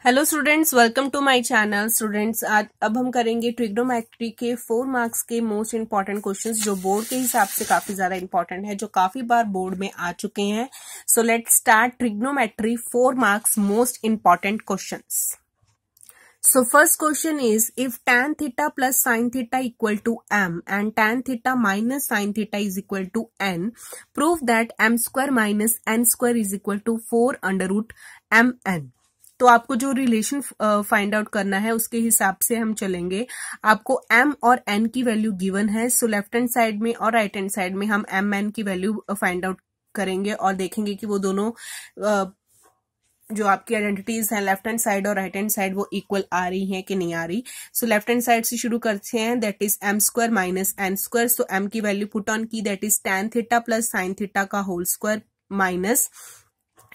Hello students, welcome to my channel. Students, आज अब हम करेंगे ट्रिग्नोमेट्री के 4 मार्क्स के मोस्ट इंपॉर्टेंट क्वेश्चंस जो बोर्ड के हिसाब से काफी ज्यादा इंपॉर्टेंट है, जो काफी बार बोर्ड में आ चुके हैं। So let's start trigonometry 4 marks most important questions. So first question is, if tan theta plus sin theta equal to m and tan theta minus sin theta is equal to n, prove that m square minus n square is equal to 4 under root mn। तो आपको जो relation find out करना है उसके हिसाब से हम चलेंगे। आपको m और n की वैल्यू गिवन है, सो लेफ्ट हैंड साइड में और राइट हैंड साइड में हम m n की वैल्यू फाइंड आउट करेंगे और देखेंगे कि वो दोनों जो आपकी आइडेंटिटीज हैं लेफ्ट हैंड साइड और राइट हैंड साइड वो इक्वल आ रही हैं कि नहीं आ रही। सो लेफ्ट हैंड साइड से शुरू करते हैं, that is M square minus N square. So M की वैल्यू पुट ऑन की, that is tan theta plus sine theta का होल स्क्वायर माइनस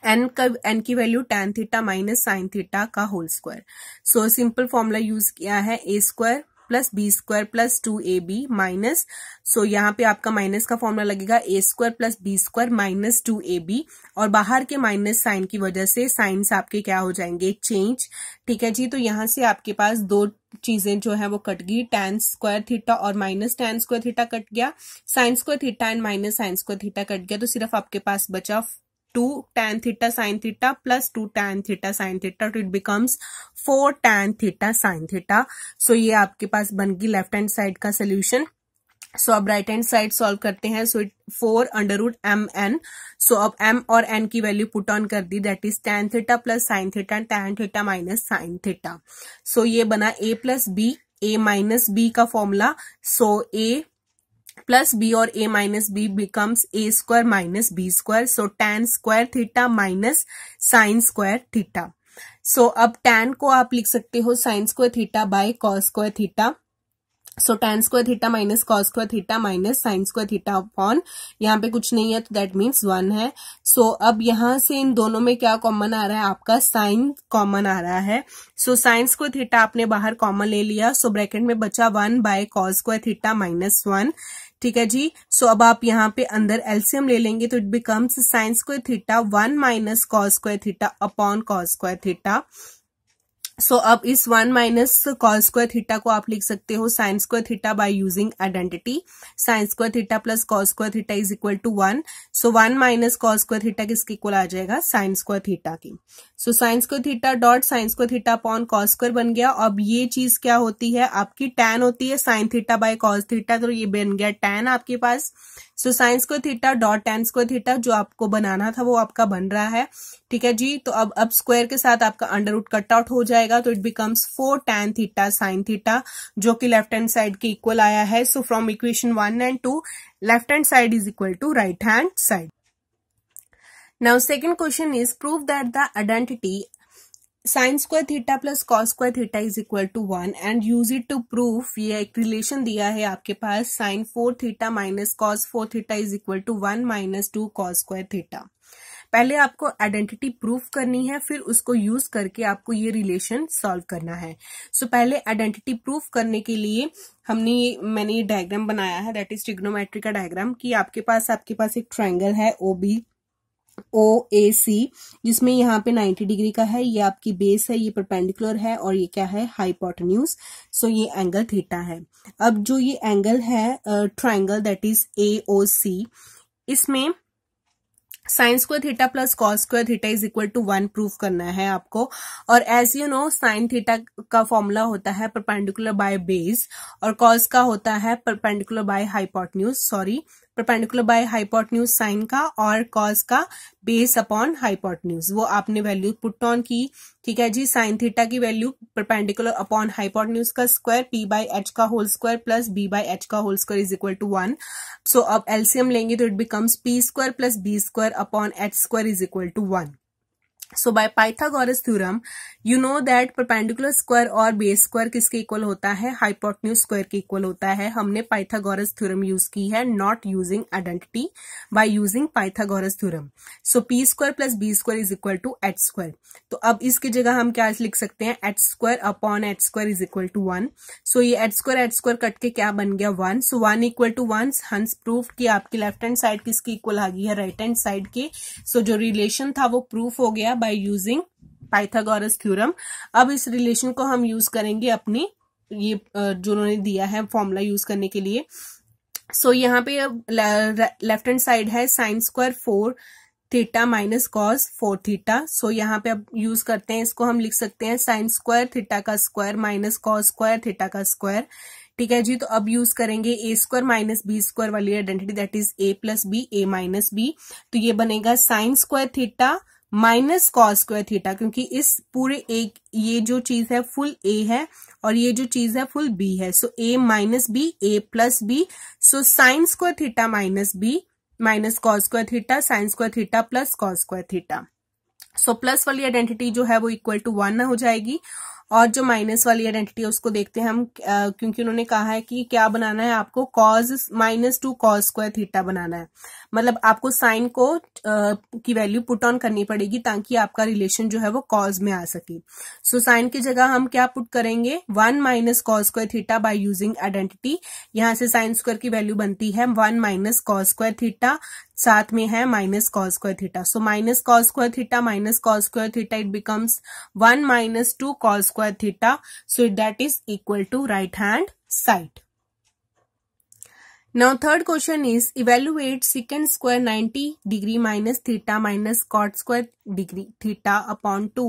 एन की value tan theta minus sine theta का whole square. So simple formula use किया है, A square plus B square plus 2ab minus, so यहाँ पे आपका minus का formula लगेगा A square plus B square minus 2ab, और बाहर के माइनस साइन की वजह से साइंस आपके क्या हो जाएंगे, चेंज। ठीक है जी, तो यहाँ से आपके पास दो चीजें जो है वो कट गई, tan स्क्वायर थीटा और minus tan square theta cut गया, sine square theta and minus sine square theta cut गया। तो सिर्फ आपके पास बचा 2 tan theta sine theta plus 2 tan theta sine theta, तो it becomes 4 tan theta sine theta. So ये आपके पास बन गई लेफ्ट हैंड साइड का सोल्यूशन। सो अब राइट हैंड साइड सॉल्व करते हैं। So it 4 under root mn। So अब m और n की वैल्यू पुट ऑन कर दी, that is tan theta plus sine theta and tan theta minus sine theta. So ये बना a plus b, a minus b का formula. So a plus B और a minus B becomes A square minus B square. So tan square theta minus sine square theta. So अब tan को आप लिख सकते हो sine square theta by cos square theta. So tan square theta minus cos square theta minus sine square theta upon, यहाँ पे कुछ नहीं है तो दैट मीन्स 1 है। सो अब यहाँ से इन दोनों में क्या कॉमन आ रहा है, आपका साइन कॉमन आ रहा है। सो साइन स्क्वायर थीटा आपने बाहर कॉमन ले लिया, सो ब्रैकेट में बचा 1 by cos square theta minus 1। ठीक है जी, सो अब आप यहाँ पे अंदर एलसीएम ले लेंगे तो it becomes sine square theta 1 minus cos square theta upon cos square theta. So अब इस 1 माइनस कॉस स्क्वायर थीटा को आप लिख सकते हो sine square theta by using identity. Sine square theta plus cos square theta is equal to 1। So 1 minus cos square theta किसके equal आ जाएगा, साइन स्क्वायर थीटा की। So sine square theta dot sine square theta upon cos square बन गया। अब ये चीज क्या होती है, आपकी tan होती है sine theta by cos theta, तो ये बन गया tan आपके पास। So sine square theta dot tan square theta जो आपको बनाना था वो आपका बन रहा है। ठीक है जी, तो अब स्क्वायर के साथ आपका अंडर रूट कट आउट हो जाएगा, तो it becomes 4 tan theta sine theta, जो कि लेफ्ट हैंड साइड के इक्वल आया है। So from equation 1 and 2 left hand side is equal to right hand side. Now second question is, prove that the identity sine square theta plus cos square theta is equal to 1 and use it to proof. ये एक relation दिया है आपके पास, sine 4 theta minus cos 4 theta is equal to 1 minus 2 cos square theta. पहले आपको identity proof करनी है, फिर उसको यूज करके आपको ये रिलेशन सॉल्व करना है। सो पहले आइडेंटिटी प्रूफ करने के लिए मैंने ये डायग्राम बनाया है, दैट इज ट्रिग्नोमेट्री का डायग्राम, कि आपके पास एक ट्राइंगल है OAC, जिसमें यहाँ पे 90 डिग्री का है, ये आपकी बेस है, ये परपेंडिकुलर है, और ये क्या है, हाइपोटेन्यूज। सो ये एंगल थीटा है। अब जो ये एंगल है ट्राइंगल दैट इज AOC, इसमें sine square theta plus cos square theta is equal to 1 proof करना है आपको। और as you know sine theta का फॉर्मूला होता है परपेंडिकुलर बाय बेस, और कॉस का होता है perpendicular by hypotenuse, perpendicular by hypotenuse sine का, और कॉस का बेस अपॉन हाइपोटेन्यूज। वो आपने वैल्यू पुट ऑन की। ठीक है जी, साइन थीटा की वैल्यू परपेंडिकुलर अपॉन हाइपोटेन्यूज का स्क्वायर p बाय h का whole square plus b by h का whole square is equal to 1। So अब एलसीएम लेंगे तो it becomes p square plus b square upon h square is equal to 1। So by Pythagoras theorem you know that perpendicular square और base square किसके equal होता है, hypotenuse square के equal होता है। हमने पाइथागोरस थ्योरम यूज की है, not using identity, by using Pythagoras theorem. So p square plus b square is equal to h square. तो अब इसकी जगह हम क्या लिख सकते हैं, h square upon h square is equal to 1। So ये h स्क्वायर कट के क्या बन गया, 1। सो 1 इक्वल टू 1, हंस प्रूफ कि आपकी लेफ्ट हैंड साइड किसकी इक्वल आ गई है, राइट हैंड साइड के। सो जो रिलेशन था वो प्रूफ हो गया by using पाइथागोरस थ्योरम। अब इस रिलेशन को हम यूज करेंगे अपनी ये जो उन्होंने दिया है फॉर्मूला यूज करने के लिए। सो यहाँ पे अब लेफ्ट हैंड साइड है sine square 4 theta minus cos 4 theta. So यहाँ पे अब यूज करते हैं, इसको हम लिख सकते हैं साइन स्क्वायर थीटा का square minus cos square theta का स्क्वायर। ठीक है जी, तो अब यूज करेंगे A square minus B square वाली identity, that is A plus B, A minus B. तो ये बनेगा sine square theta minus cos square theta, क्योंकि इस पूरे एक ये जो चीज है फुल ए है और ये जो चीज है फुल बी है। So A minus B, A plus B. So sine square theta minus B minus cos square theta, sine square theta plus cos square theta. So plus वाली आइडेंटिटी जो है वो इक्वल टू 1 हो जाएगी, और जो minus वाली आइडेंटिटी है उसको देखते हैं हम, क्योंकि उन्होंने कहा है कि क्या बनाना है आपको, cos minus two cos square theta बनाना है। मतलब आपको साइन को की वैल्यू पुट ऑन करनी पड़ेगी ताकि आपका रिलेशन जो है वो कॉस में आ सके। सो साइन की जगह हम क्या पुट करेंगे, 1 minus cos square theta by using identity. यहां से साइन स्क्वायर की वैल्यू बनती है 1 माइनस कॉस स्क्वायर थीटा, साथ में है minus cos square theta. So minus cos square theta minus cos square theta, it becomes 1 minus 2 cos square theta. So that is equal to right hand side. Now third question is evaluate secant square 90 degree minus theta minus cot square degree theta upon 2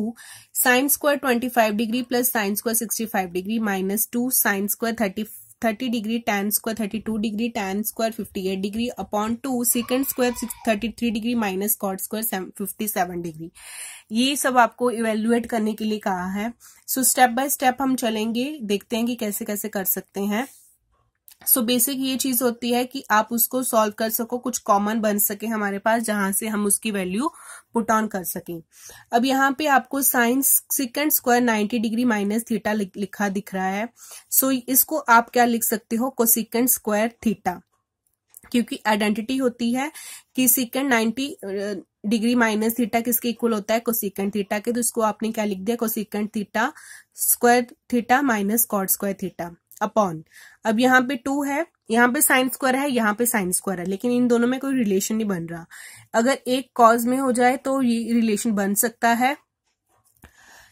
sin square 25 degree plus sin square 65 degree minus 2 sin square 30 degree tan square 32 degree tan square 58 degree upon 2 secant square 33 degree minus cot square 57 degree। ये सब आपको evaluate करने के लिए कहा है। So step by step हम चलेंगे, देखते हैं कि कैसे कैसे कर सकते हैं। सो बेसिक ये चीज होती है कि आप उसको सॉल्व कर सको, कुछ कॉमन बन सके हमारे पास जहां से हम उसकी वैल्यू पुट ऑन कर सकें। अब यहाँ पे आपको sine second square 90 degree minus theta लिखा दिख रहा है। सो इसको आप क्या लिख सकते हो, कोसेकेंट स्क्वायर थीटा, क्योंकि आइडेंटिटी होती है कि सेकंड 90 डिग्री माइनस थीटा किसके इक्वल होता है, कोसेकेंट थीटा के। तो इसको आपने क्या लिख दिया, cosecant theta square theta minus cot square theta upon. अब यहाँ पे 2 है, यहाँ पे साइन स्क्वायर है, यहाँ पे साइन स्क्वायर है, लेकिन इन दोनों में कोई रिलेशन नहीं बन रहा। अगर एक कॉज में हो जाए तो ये रिलेशन बन सकता है।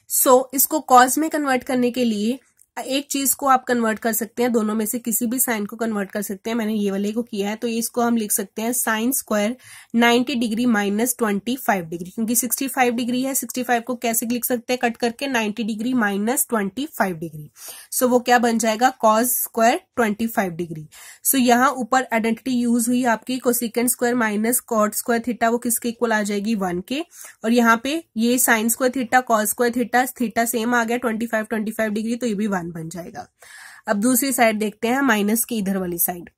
सो इसको कॉज में कन्वर्ट करने के लिए एक चीज को आप कन्वर्ट कर सकते हैं, दोनों में से किसी भी साइन को कन्वर्ट कर सकते हैं। मैंने ये वाले को किया है, तो इसको हम लिख सकते हैं sine square 90 degree minus 25 degree, क्योंकि 65 डिग्री है। 65 को कैसे लिख सकते हैं, कट करके 90 डिग्री माइनस 25 डिग्री। सो वो क्या बन जाएगा, कॉस स्क्वायर 25 डिग्री। सो यहाँ ऊपर आइडेंटिटी यूज हुई आपकी cosecant square minus cot square theta, वो किसके इक्वल आ जाएगी, 1 के। और यहाँ पे ये sine square theta cos square theta, theta same आ गया 25 डिग्री, तो ये भी 1 बन जाएगा। अब दूसरी साइड देखते हैं, माइनस की इधर वाली साइड।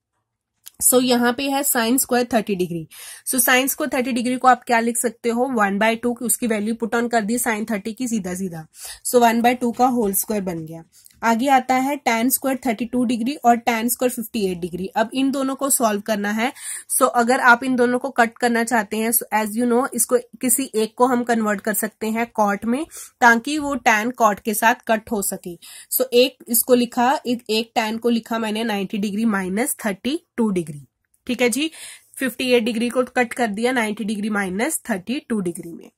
सो यहाँ पे है साइन स्क्वायर 30 डिग्री। सो साइन स्क्वायर 30 डिग्री को आप क्या लिख सकते हो, 1/2 की उसकी वैल्यू पुट ऑन कर दी साइन 30 की सीधा सीधा। सो 1/2 का होल स्क्वायर बन गया। आगे आता है tan स्क्वायर 32 डिग्री और tan स्क्वायर 58 डिग्री। अब इन दोनों को सॉल्व करना है। सो अगर आप इन दोनों को कट करना चाहते हैं, सो एज यू नो इसको किसी एक को हम कन्वर्ट कर सकते हैं कॉट में, ताकि वो tan कॉट के साथ कट हो सके। सो एक इसको लिखा, एक tan को लिखा मैंने 90 डिग्री माइनस 32 डिग्री। ठीक है जी, 58 डिग्री को कट कर दिया 90 डिग्री माइनस 32 डिग्री में।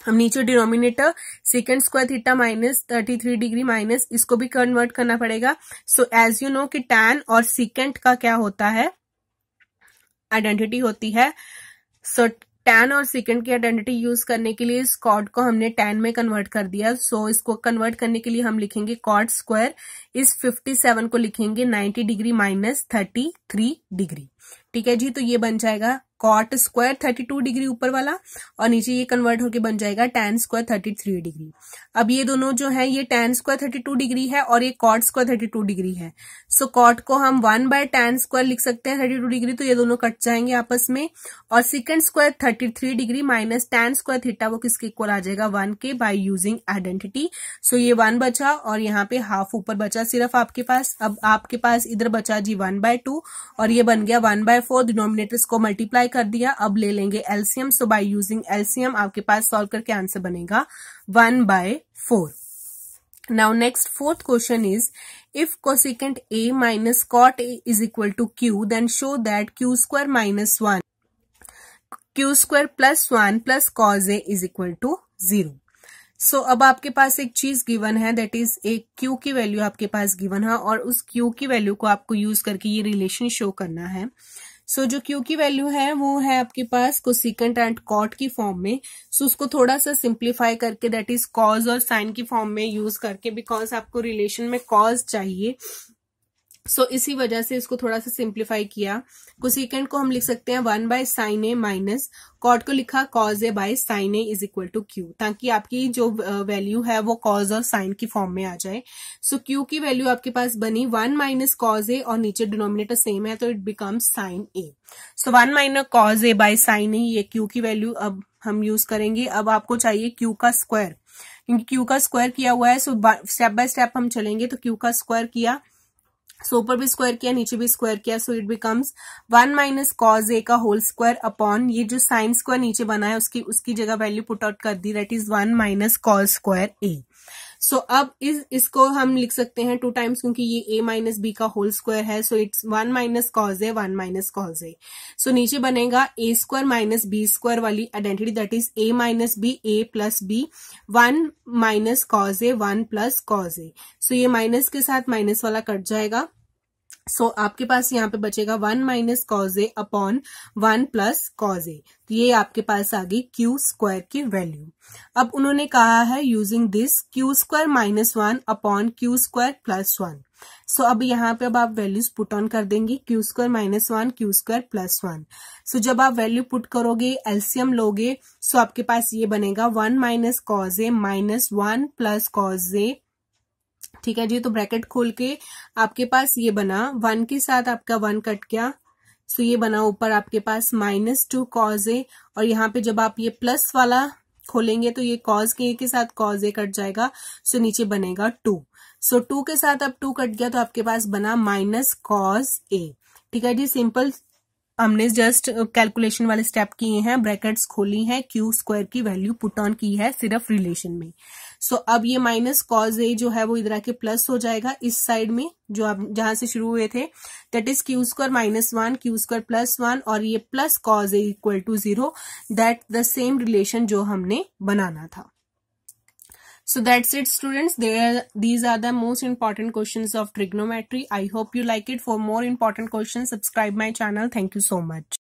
हम नीचे denominator second square theta minus 33 degree minus इसको भी कन्वर्ट करना पड़ेगा। सो एज यू नो कि tan और सेकंड का क्या होता है, आइडेंटिटी होती है। सो tan और सेकंड की आइडेंटिटी यूज करने के लिए इस कॉट को हमने tan में कन्वर्ट कर दिया। सो इसको कन्वर्ट करने के लिए हम लिखेंगे कॉट स्क्वायर, इस 57 को लिखेंगे 90 डिग्री माइनस 33 डिग्री। ठीक है जी, तो ये बन जाएगा कॉट स्क्वायर 32 डिग्री ऊपर वाला, और नीचे ये कन्वर्ट होके बन जाएगा tan स्क्वायर 33 डिग्री। अब ये दोनों जो है, ये tan स्क्वायर 32 डिग्री है और ये कॉट स्क्वायर 32 डिग्री है। सो कॉट को हम 1/tan स्क्वायर लिख सकते हैं 32 डिग्री, तो ये दोनों कट जाएंगे आपस में। और second square 33 degree minus tan square theta, वो किसके इक्वल आ जाएगा, 1 के, बाय यूजिंग आइडेंटिटी। सो ये 1 बचा और यहाँ पे हाफ ऊपर बचा सिर्फ आपके पास। अब आपके पास इधर बचा जी 1/2 और ये बन गया 1/4। डिनोमिनेटर्स को मल्टीप्लाई कर दिया। अब ले लेंगे LCM. So by using LCM आपके पास सॉल्व करके आंसर बनेगा 1/4। Now next fourth question is if cosecant a minus cot a is equal to q, then show that q square minus 1 q square plus 1 plus cos a is equal to 0। अब आपके पास एक चीज given है, that is एक Q की value आपके पास गिवन है और उस क्यू की वैल्यू को आपको यूज करके ये रिलेशन शो करना है। जो क्यू की वैल्यू है वो है आपके पास कोसिकेंट एंड कॉट की फॉर्म में। उसको थोड़ा सा सिंप्लीफाई करके दैट इज कॉज और साइन की फॉर्म में यूज करके, बिकॉज आपको रिलेशन में कॉज चाहिए, इसी वजह से इसको थोड़ा सा सिंप्लीफाई किया। कोसिकेंट को हम लिख सकते हैं 1/sin a माइनस कॉट को लिखा cos a by sin a is equal to Q, ताकि आपकी जो वैल्यू है वो कॉज और साइन की फॉर्म में आ जाए। क्यू की वैल्यू आपके पास बनी 1 माइनस कॉज ए और नीचे डिनोमिनेटर सेम है तो it becomes sin a। 1 minus cos A by sin a, ये क्यू की वैल्यू अब हम यूज करेंगे। अब आपको चाहिए क्यू का स्क्वायर, क्योंकि क्यू का स्क्वायर किया हुआ है, स्टेप बाय स्टेप हम चलेंगे। तो क्यू का स्क्वायर किया, ऊपर भी स्क्वायर किया नीचे भी स्क्वायर किया, इट बिकम्स 1 माइनस कॉज ए का होल स्क्वायर अपॉन ये जो साइन स्क्वायर नीचे बना है उसकी जगह वैल्यू पुट आउट कर दी, that is 1 minus cos square A. अब इसको हम लिख सकते हैं 2 टाइम्स, क्योंकि ये a माइनस बी का होल स्क्वायर है। It's 1 minus cos A 1 minus cos A. नीचे बनेगा a square minus B square वाली identity, that is a minus B a plus B 1 minus cos A 1 plus cos A. ये minus के साथ minus वाला cut जाएगा। आपके पास यहाँ पे बचेगा 1 माइनस कॉज ए अपॉन 1 प्लस कॉज ए। तो ये आपके पास आ गई क्यू स्क्वायर की वैल्यू। अब उन्होंने कहा है using this Q square minus 1 upon Q square plus 1। अब यहाँ पे अब आप वैल्यूज पुट ऑन कर देंगे, Q square minus 1 Q square plus 1। जब आप वैल्यू पुट करोगे एलसीएम लोगे, आपके पास ये बनेगा 1 माइनस कॉज ए माइनस 1 प्लस कॉज ए। ठीक है जी, तो ब्रैकेट खोल के आपके पास ये बना 1 के साथ आपका 1 कट गया, ये बना ऊपर आपके पास माइनस 2 कॉज ए, और यहाँ पे जब आप ये प्लस वाला खोलेंगे तो ये कॉज के साथ कॉज ए कट जाएगा, नीचे बनेगा 2। 2 के साथ अब 2 कट गया तो आपके पास बना माइनस कॉज ए। ठीक है जी, सिंपल हमने जस्ट कैलकुलेशन वाले स्टेप किए हैं, ब्रैकेट्स खोली हैं, क्यू स्क्वायर की वैल्यू पुट ऑन की है सिर्फ रिलेशन में। अब ये माइनस कॉज ए जो है वो इधर आके प्लस हो जाएगा इस साइड में, जो आप जहां से शुरू हुए थे, that is Q square minus 1 Q square plus 1 और ये plus cos A equal to 0, that the same relation जो हमने बनाना था। So that's it students. These are the most important questions of trigonometry. I hope you like it. For more important questions, subscribe my channel. Thank you so much.